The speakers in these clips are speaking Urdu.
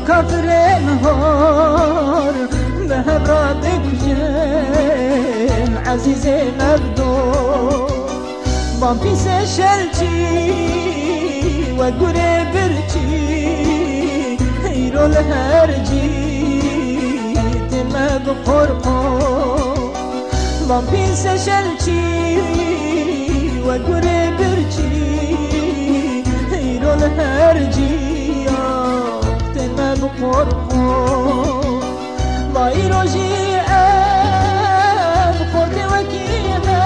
كافرين هار بهبراتك جن عزيزي مردود بامبي سشلتي وقري برتي هيرو الهرجي تمد قرقو بامبي سشلتي وقري برتي هيرو الهرجي تمد قرقو ضايرو جي بخورتي وكيمي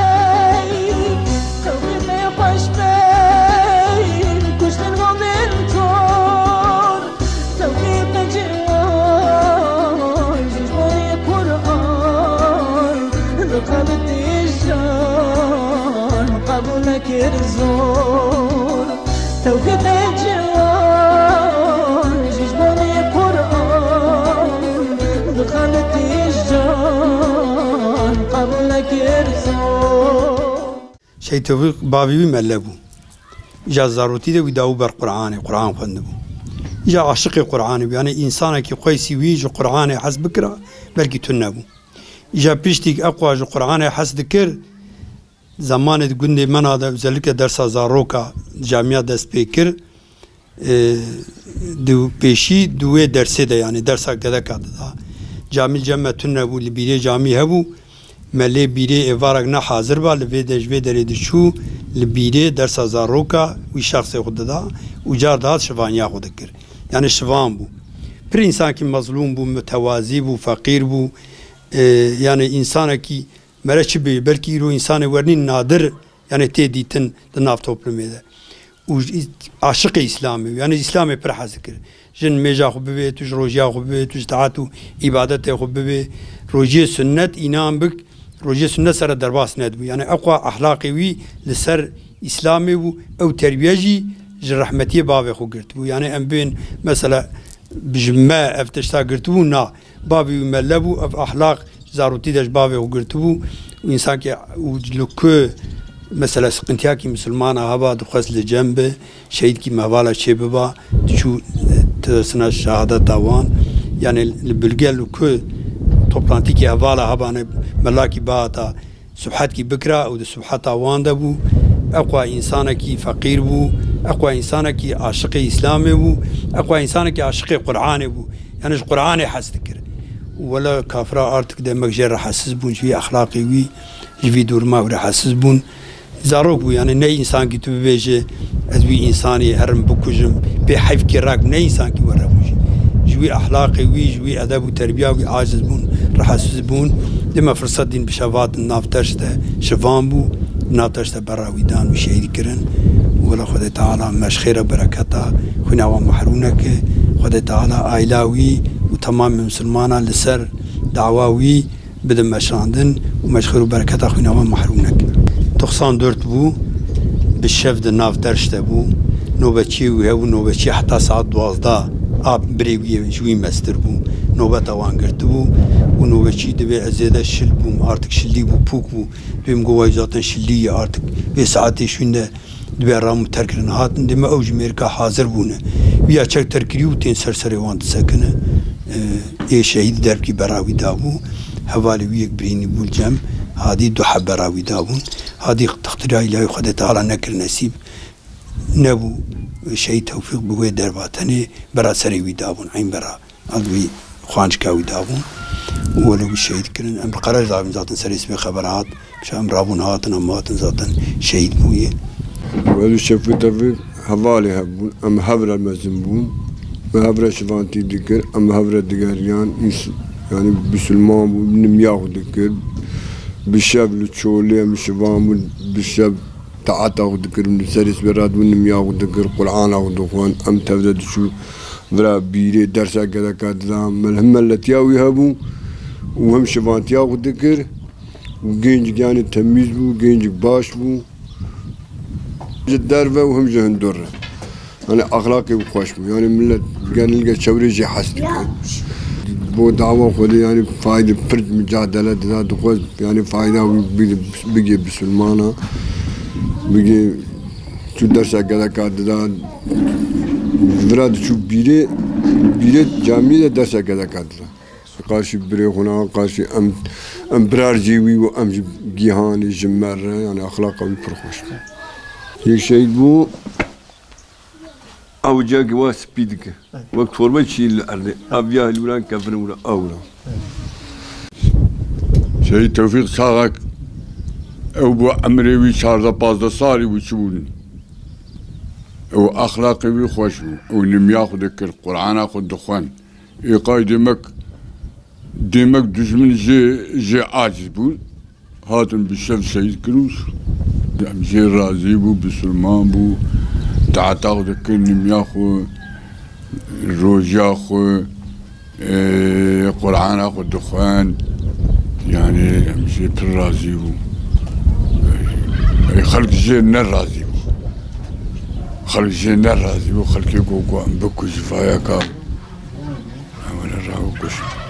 خوفي خوش بين كشتن غضن تور توفيق جوان جيجوني قرآن دخلت الجان قبولك رزون توفيق جوان جيجوني قرآن دخلت الجان قبولك رزون شيء توفيق بابي ملبو جا زاروتي ده وداو بر قرآن خندبو جا عاشق قرآن يعني إنسانه كي قيسي ويج قرآن حس بكرة بلكي تنبو جا بيشتيك أقوى جو قرآن حس ذكر زمان تقولني من هذا وزلك درس زاروكا جامعة درس بيكر دو بيشي دوه درسه ده يعني درسه كذا كذا جامع جمع تنبو اللي بيري جامع هبو ملی بیره افارق نه حاضر با لویدش ویدری دشو لبیره درس زاروکا وی شخص خود دا و جار داد شوانیا خود کر یعنی شوان بو پر انسان کی مظلوم بو متوازی بو فقیر بو yani insana ki mereçi bir belki o insanı vernin nadir yani teditin de naf toplumda o aşık İslam'ı yani İslam'ı perhazkır jin meja xubbe tuj rojiya xubbe tuj taatu ibadet xubbe rojiye sünnet inan bik rojiye sünnet sara derbas nedbu yani aqwa ahlaki wi lisar İslami bu ev terbiyeji rahmetiye bave xu girtbu yani em bin mesela bijma ev tashta girtbu na babi melebu ev ahlak zaruti deş bave xu girtbu insan ki lukku mesela sıkıntıya ki Müslümana hava dukhas li cembe şehit ki mevala çebeba şu sına şahadet davan yani bölge lukku toplantı ki havala habane melaki baata subhat ki bikra o de subhat avan da bu akwa insana ki fakir bu akwa insana ki aşık İslam'ı bu akwa insana ki aşık Kur'an'ı bu yani Kur'an'ı hasdikir ولا كافرة أرتك دمك جرح حسس بون جوي أخلاقي وي جوي دورما ورا حسس بون زاروك بو يعني ني إنسان كي تبيجي أزوي إنساني هرم بكوجم بحيف كي راك ني إنسان كي ورا بوجي جوي أخلاقي وي جوي أدب وتربية وي عاجز بون رح حسس بون لما فرصة دين بشفات النافترشته شفان بو نافترشته برا ويدان وشهيد كرن ولا خد تعالى مش خير بركتها خنا ومحرونك خد تعالى آيلاوي وتمام مسلمانا لسر دعواوي بدم مشاندن ومشخير وبركتها خنا ومحرونك 94 بو بالشفد الناف درشته بو نوبتشي وهو نوبتشي حتى ساعة 12 آب بريوية جوي مستر بو نوبت اوان گرت بو و نوبتشي دبي ازيده شل بو ارتك شلي بو پوك بو بيم گواي زاتن شلي ارتك به ساعتي شونده دبي رام تركرن هاتن دم اوج امريكا حاضر بونه بیا چك تركريو تين سرسري وان سكنه اي شهيد درب کی براوي دابو حوالي ويك بريني بول جم هذه دو حب براوي دابون هذه تقدير إلهي خد تعالى نكر نسيب نبو شيء توفيق بقوي درباتني برا سري دابون عين برا ألوي خوانش كاوي دابون ولو الشهيد كرن أم قرار دابون ذاتن سري اسمي خبرات مش أم رابون هاتن أم هاتن ذاتن شهيد بويه ولو شفت توفيق حوالي هبون أم هبرا المزنبون ما هبرا شفانتي ذكر أم هبرا دقاريان يعني بسلمان بنمياخو ذكر بالشاب لتشولي مشفام بالشاب تعاتا ودكر من سريس براد ونميا ودكر قرآن ودخوان أم تبدأ شو برا بيري درسا كذا كذا ملهم التي يهبو وهم شفان تيا ودكر وجينج يعني تميز بو جينج باش بو الدربة وهم جهن درة أنا أخلاقي وخوش بو يعني ملت كان نلقى شوريجي حسدك بو دعوة خودي يعني فايدة فرد مجادلة ذات خوز يعني فايدة بيجي بسلمانة بيجي شو درس كذا كذا فراد شو بيري بیره جامعه دست کده کدلا قارشی بری خونه قارشی ام برارجیوی و ام گیهانی جمره یعنی اخلاق قوی پرخوش یک شيء بو او جاك واسبيدك وقت فورما شيء الارض ابيا الولان كفر ولا اولا شيء توفيق ساغك او بو امري وي شارده بازدا صاري وشون او اخلاقي وي خوش ولم ياخذ القران اخذ دخان يقايد دمك دجمن جي عاجز بون هاتن بشف سيد كروس جي رازي بو بسلمان بو تعتقد كل ياخذ روج ياخذ قرآن اخذ دخان يعني مشي بالرازي بو خلق جي الرازي بو خلق جي الرازي بو خلق يقوقو ام بكو شفايا كام انا راهو كش